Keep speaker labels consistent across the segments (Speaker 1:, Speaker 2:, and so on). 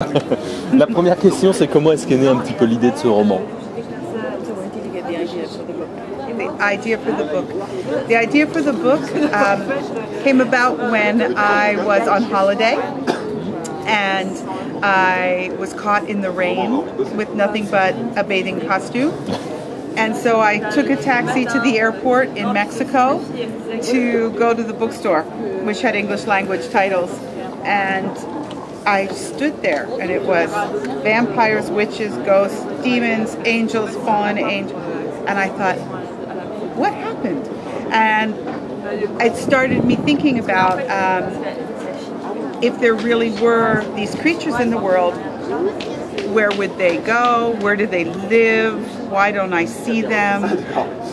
Speaker 1: La première question, c'est comment est-ce qu'est née un petit peu l'idée de ce roman?
Speaker 2: The idea for the book. The idea for the book came about when I was on holiday and I was caught in the rain with nothing but a bathing costume. And so I took a taxi to the airport in Mexico to go to the bookstore, which had English language titles. And I stood there, and it was vampires, witches, ghosts, demons, angels, fallen angels. And I thought, what happened? And it started me thinking about if there really were these creatures in the world, where would they go? Where do they live? Why don't I see them?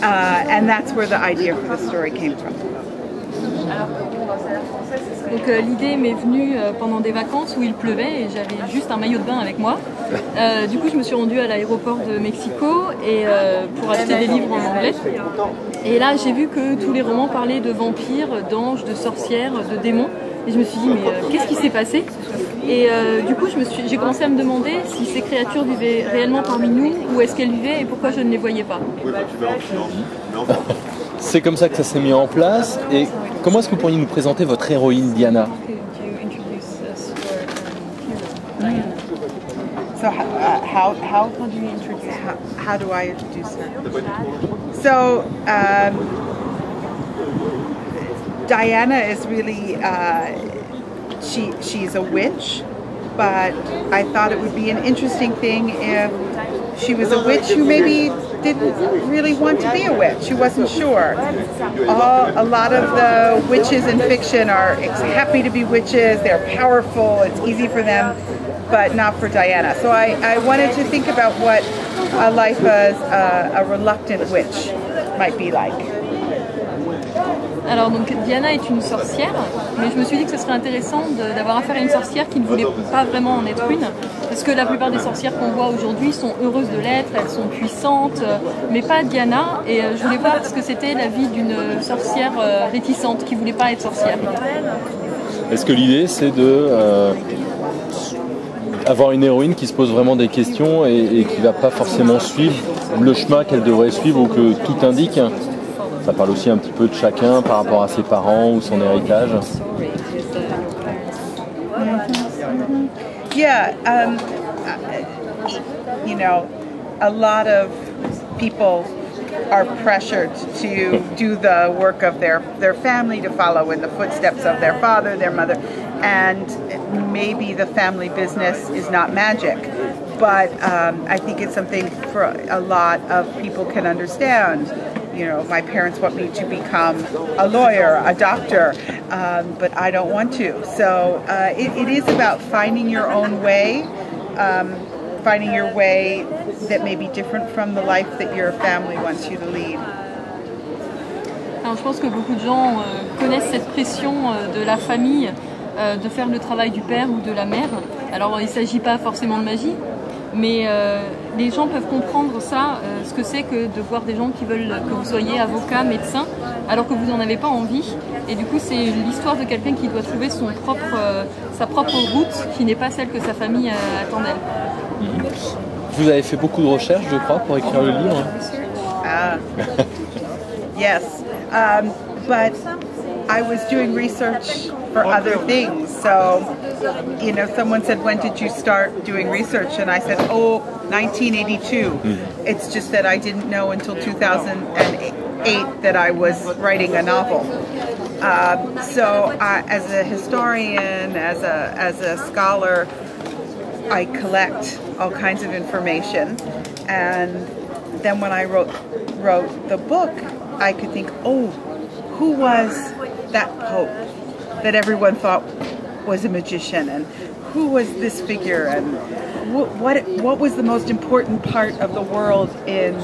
Speaker 2: And that's where the idea for the story came from.
Speaker 3: Donc l'idée m'est venue pendant des vacances où il pleuvait et j'avais juste un maillot de bain avec moi. Du coup je me suis rendue à l'aéroport de Mexico et, pour acheter des livres en anglais. Et là j'ai vu que tous les romans parlaient de vampires, d'anges, de sorcières, de démons. Et je me suis dit mais qu'est-ce qui s'est passé? Et du coup j'ai commencé à me demander si ces créatures vivaient réellement parmi nous, où est-ce qu'elles vivaient et pourquoi je ne les voyais pas.
Speaker 1: C'est comme ça que ça s'est mis en place. Et comment est-ce que vous pourriez nous présenter votre héroïne Diana?
Speaker 2: So how do you introduce her? How do I introduce her? So Diana is really she's a witch, but I thought it would be an interesting thing if she was a witch who maybe didn't really want to be a witch, who wasn't sure. A lot of the witches in fiction are happy to be witches, they're powerful, it's easy for them, but not for Diana. So I wanted to think about what a life as a reluctant witch might be like.
Speaker 3: Alors donc Diana est une sorcière, mais je me suis dit que ce serait intéressant d'avoir affaire à une sorcière qui ne voulait pas vraiment en être une, parce que la plupart des sorcières qu'on voit aujourd'hui sont heureuses de l'être, elles sont puissantes, mais pas Diana, et je voulais voir ce que c'était la vie d'une sorcière réticente qui ne voulait pas être sorcière.
Speaker 1: Est-ce que l'idée c'est de avoir une héroïne qui se pose vraiment des questions et qui ne va pas forcément suivre le chemin qu'elle devrait suivre ou que tout indique? Ça parle aussi un petit peu de chacun par rapport à ses parents ou son héritage.
Speaker 2: Yeah, you know, a lot of people are pressured to do the work of their family, to follow in the footsteps of their father, their mother, and maybe the family business is not magic. But I think it's something for a lot of people can understand. You know, my parents want me to become a lawyer, a doctor, but I don't want to. So it is about finding your own way, finding your way that may be different from the life that your family wants you to lead.
Speaker 3: Alors, je pense que beaucoup de gens connaissent cette pression de la famille de faire le travail du père ou de la mère. Alors il ne s'agit pas forcément de magie, mais les gens peuvent comprendre ça, ce que c'est que de voir des gens qui veulent que vous soyez avocat, médecin, alors que vous n'en avez pas envie. Et du coup, c'est l'histoire de quelqu'un qui doit trouver sa propre route, qui n'est pas celle que sa famille attend d'elle.
Speaker 1: Vous avez fait beaucoup de recherches, je crois, pour écrire le livre.
Speaker 2: Yes, but I was doing research for other things. So, you know, someone said, when did you start doing research? And I said, oh, 1982. It's just that I didn't know until 2008 that I was writing a novel. So as a historian, as a scholar, I collect all kinds of information. And then when I wrote the book, I could think, oh, who was that pope that everyone thought was a magician, and who was this figure, and what was the most important part of the world in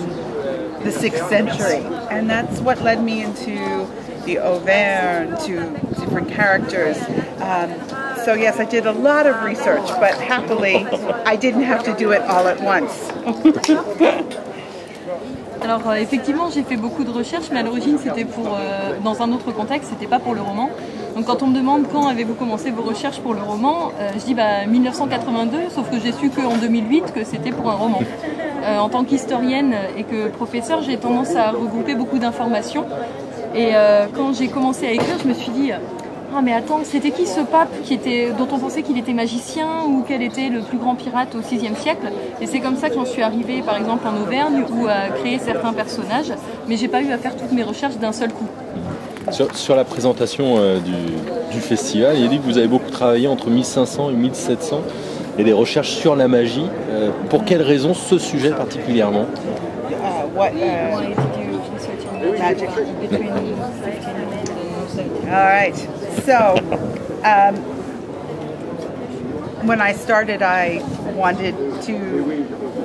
Speaker 2: the 6th century? And that's what led me into the Auvergne, to different characters. So yes, I did a lot of research, but happily I didn't have to do it all at once.
Speaker 3: Alors effectivement j'ai fait beaucoup de recherches, mais à l'origine c'était pour dans un autre contexte, c'était pas pour le roman. Donc quand on me demande quand avez-vous commencé vos recherches pour le roman, je dis 1982, sauf que j'ai su qu'en 2008 que c'était pour un roman. En tant qu'historienne et que professeure, j'ai tendance à regrouper beaucoup d'informations. Et quand j'ai commencé à écrire, je me suis dit ah mais attends, c'était qui ce pape dont on pensait qu'il était magicien ou quel était le plus grand pirate au VIe siècle? Et c'est comme ça que j'en suis arrivée par exemple en Auvergne ou à créer certains personnages, mais j'ai pas eu à faire toutes mes recherches d'un seul coup.
Speaker 1: Sur la présentation du festival, il dit que vous avez beaucoup travaillé entre 1500 et 1700 et des recherches sur la magie. Pour quelles raisons ce sujet particulièrement?
Speaker 3: Why did you research on magic between 1500 and 1700?
Speaker 2: All right. So, when I started, I wanted to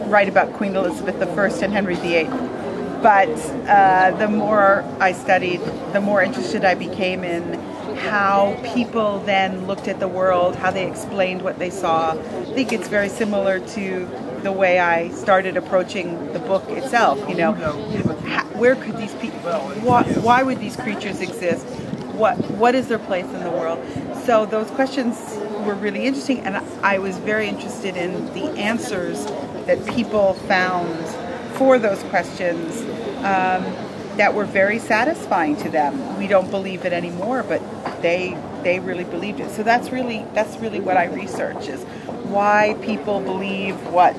Speaker 2: write about Queen Elizabeth I and Henry VIII. But the more I studied, the more interested I became in how people then looked at the world, how they explained what they saw. I think it's very similar to the way I started approaching the book itself. You know, where could these people? Why would these creatures exist? What is their place in the world? So those questions were really interesting, and I was very interested in the answers that people found for those questions that were very satisfying to them. We don't believe it anymore, but they really believed it. So that's really what I research, is why people believe what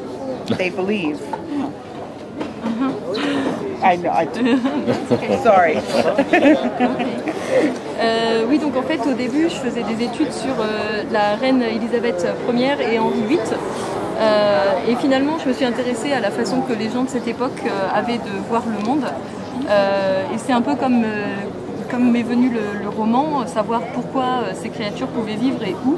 Speaker 2: they believe. I know. Sorry.
Speaker 3: Oui, donc en fait au début je faisais des études sur la reine Elisabeth Ier et Henri VIII. Et finalement je me suis intéressée à la façon que les gens de cette époque avaient de voir le monde. Et c'est un peu comme m'est venu le roman, savoir pourquoi ces créatures pouvaient vivre et où.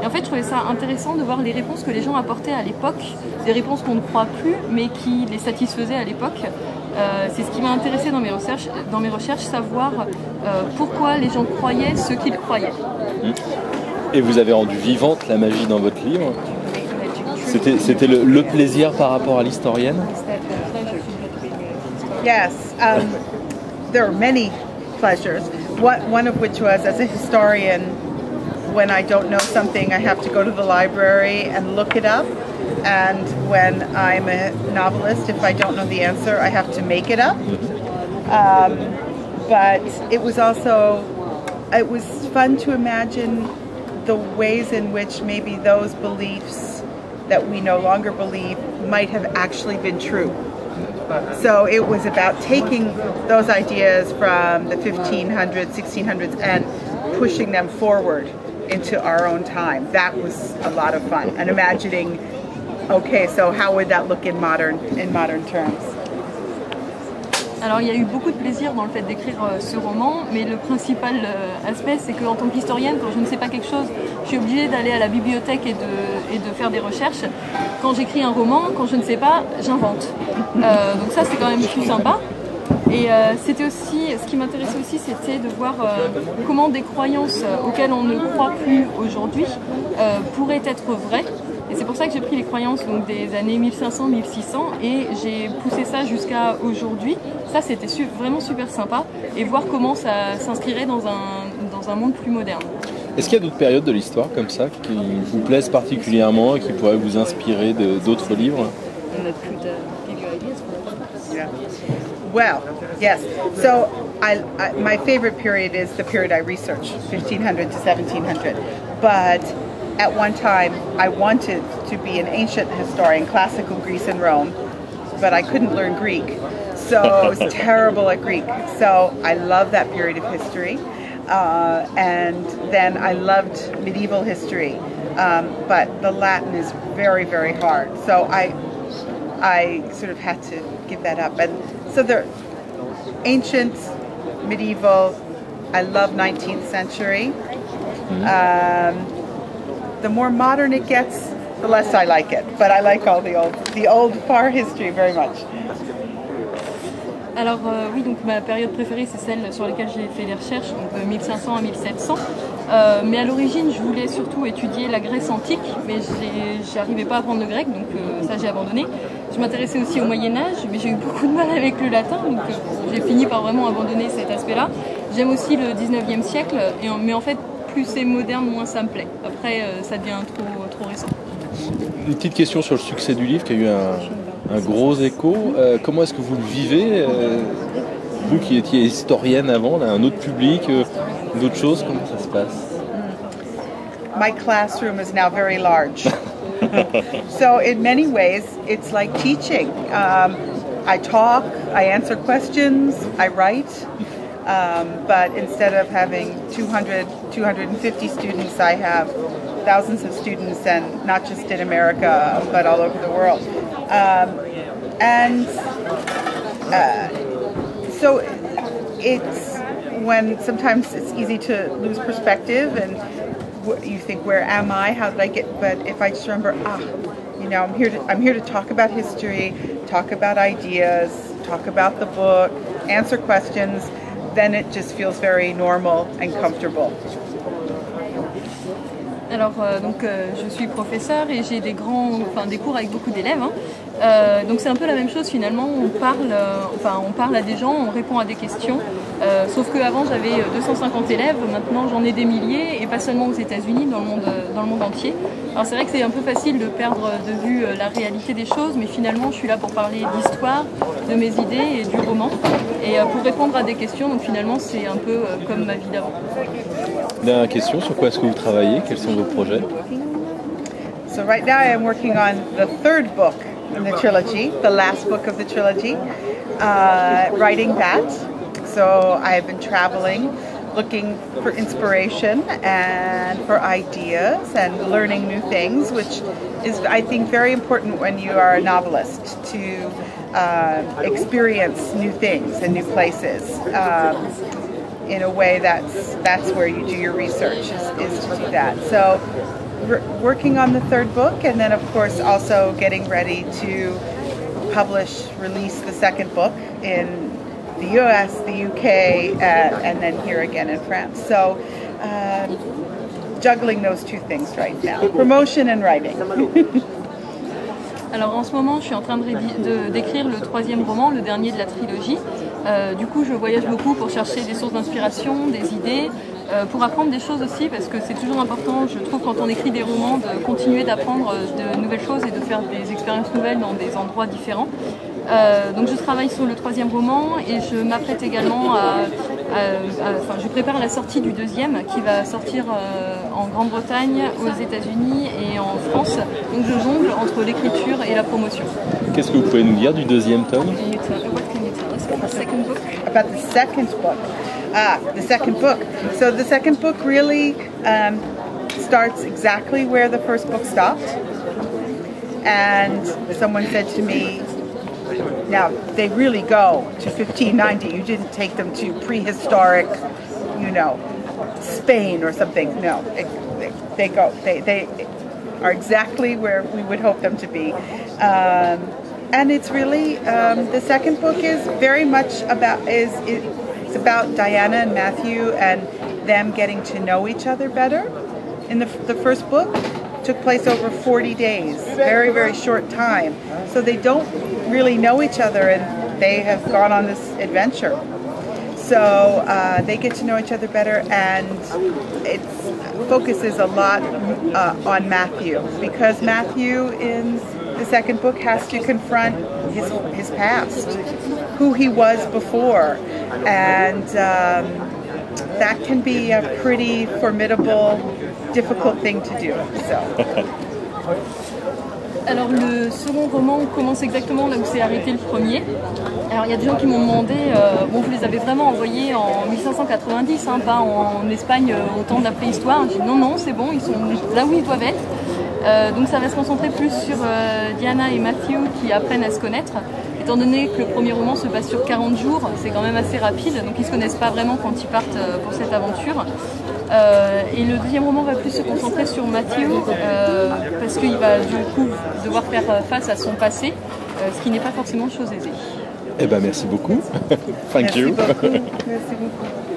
Speaker 3: Et en fait je trouvais ça intéressant de voir les réponses que les gens apportaient à l'époque, des réponses qu'on ne croit plus mais qui les satisfaisaient à l'époque. C'est ce qui m'a intéressé dans mes recherches, savoir pourquoi les gens croyaient ce qu'ils croyaient.
Speaker 1: Et vous avez rendu vivante la magie dans votre livre. C'était le plaisir par rapport à l'historienne.
Speaker 2: Yes, there are many pleasures. One of which was, as a historian, when I don't know something, I have to go to the library and look it up. And when I'm a novelist, if I don't know the answer, I have to make it up. But it was fun to imagine the ways in which maybe those beliefs that we no longer believe might have actually been true. So it was about taking those ideas from the 1500s, 1600s and pushing them forward into our own time. That was a lot of fun. And imagining, okay, so how would that look in modern terms?
Speaker 3: Alors il y a eu beaucoup de plaisir dans le fait d'écrire ce roman, mais le principal aspect c'est qu'en tant qu'historienne, quand je ne sais pas quelque chose, je suis obligée d'aller à la bibliothèque et de faire des recherches. Quand j'écris un roman, quand je ne sais pas, j'invente. Donc ça c'est quand même plus sympa. Et c'était aussi, ce qui m'intéressait aussi, c'était de voir comment des croyances auxquelles on ne croit plus aujourd'hui pourraient être vraies. Et c'est pour ça que j'ai pris les croyances donc, des années 1500-1600 et j'ai poussé ça jusqu'à aujourd'hui. Ça, c'était vraiment super sympa et voir comment ça s'inscrirait dans un monde plus moderne.
Speaker 1: Est-ce qu'il y a d'autres périodes de l'histoire comme ça qui vous plaisent particulièrement et qui pourraient vous inspirer d'autres livres?
Speaker 2: Well, yes. So my favorite period is the period I research, 1500 to 1700. But at one time, I wanted to be an ancient historian, classical Greece and Rome, but I couldn't learn Greek. So I was terrible at Greek. So I love that period of history. And then I loved medieval history. But the Latin is very, very hard. So I sort of had to give that up. And so they're ancient, medieval, I love 19th century. The more modern it gets, the less I like it. But I like all the old far history very much.
Speaker 3: Alors oui, donc ma période préférée c'est celle sur laquelle j'ai fait les recherches, donc de 1500 à 1700. Mais à l'origine je voulais surtout étudier la Grèce antique, mais j'arrivais pas à apprendre le grec, donc ça j'ai abandonné. Je m'intéressais aussi au Moyen-Âge, mais j'ai eu beaucoup de mal avec le latin, donc j'ai fini par vraiment abandonner cet aspect-là. J'aime aussi le 19e siècle, mais en fait plus c'est moderne, moins ça me plaît. Après, ça devient trop récent.
Speaker 1: Une petite question sur le succès du livre qui a eu un gros écho. Comment est-ce que vous le vivez vous qui étiez historienne avant, là, un autre public, d'autres choses, comment ça se passe?
Speaker 2: My classroom is now very large. So in many ways, it's like teaching. I talk, I answer questions, I write. But instead of having 200, 250 students, I have thousands of students, and not just in America, but all over the world. So it's when sometimes it's easy to lose perspective and you think, where am I? How did I get? But if I just remember, I'm here to talk about history, talk about ideas, talk about the book, answer questions, then it just feels very normal and comfortable.
Speaker 3: Alors je suis professeure et j'ai des cours avec beaucoup d'élèves. Donc c'est un peu la même chose finalement. On parle à des gens, on répond à des questions. Sauf qu'avant j'avais 250 élèves, maintenant j'en ai des milliers et pas seulement aux États-Unis, dans le monde entier. Alors c'est vrai que c'est un peu facile de perdre de vue la réalité des choses, mais finalement je suis là pour parler d'histoire, de mes idées et du roman et pour répondre à des questions. Donc finalement c'est un peu comme ma vie d'avant.
Speaker 1: Dernière question, sur quoi est-ce que vous travaillez? Quels sont vos projets?
Speaker 2: So right now I am working on the third book in the trilogy, the last book of the trilogy, writing that. So I have been traveling, looking for inspiration and for ideas and learning new things, which is, I think, very important when you are a novelist, to experience new things and new places. In a way that's where you do your research, is to do that. So working on the third book, and then of course also getting ready to release the second book in the US, the UK, and then here again in France. So juggling those two things right now, promotion and writing.
Speaker 3: Alors en ce moment, je suis en train d'écrire le troisième roman, le dernier de la trilogie. Du coup, je voyage beaucoup pour chercher des sources d'inspiration, des idées, pour apprendre des choses aussi, parce que c'est toujours important, je trouve, quand on écrit des romans, de continuer d'apprendre de nouvelles choses et de faire des expériences nouvelles dans des endroits différents. Donc je travaille sur le troisième roman et je m'apprête également je prépare la sortie du deuxième qui va sortir en Grande-Bretagne, aux États-Unis et en France. Donc je jongle entre l'écriture et la promotion.
Speaker 1: Qu'est-ce que vous pouvez nous dire du deuxième tome?
Speaker 3: What can you tell us about the second book?
Speaker 2: About the second book. The second book. So the second book really starts exactly where the first book stopped. And someone said to me, now, they really go to 1590. You didn't take them to prehistoric, Spain or something. No, they are exactly where we would hope them to be. And it's really, the second book is very much it's about Diana and Matthew and them getting to know each other better. In the first book, took place over 40 days, very, very short time. So they don't really know each other, and they have gone on this adventure. So they get to know each other better, and it focuses a lot on Matthew, because Matthew in the second book has to confront his past, who he was before, and that can be a pretty formidable, difficult thing to do. So.
Speaker 3: Alors le second roman commence exactement là où s'est arrêté le premier. Alors il y a des gens qui m'ont demandé, vous les avez vraiment envoyés en 1590, pas en Espagne au temps de la préhistoire. J'ai dit non, c'est bon, ils sont là où ils doivent être. Donc ça va se concentrer plus sur Diana et Matthew qui apprennent à se connaître. Étant donné que le premier roman se passe sur 40 jours, c'est quand même assez rapide, donc ils ne se connaissent pas vraiment quand ils partent pour cette aventure. Et le deuxième roman va plus se concentrer sur Matthew, parce qu'il va du coup devoir faire face à son passé, ce qui n'est pas forcément chose aisée.
Speaker 1: Eh ben merci beaucoup. Thank you.
Speaker 2: Merci beaucoup. Merci beaucoup.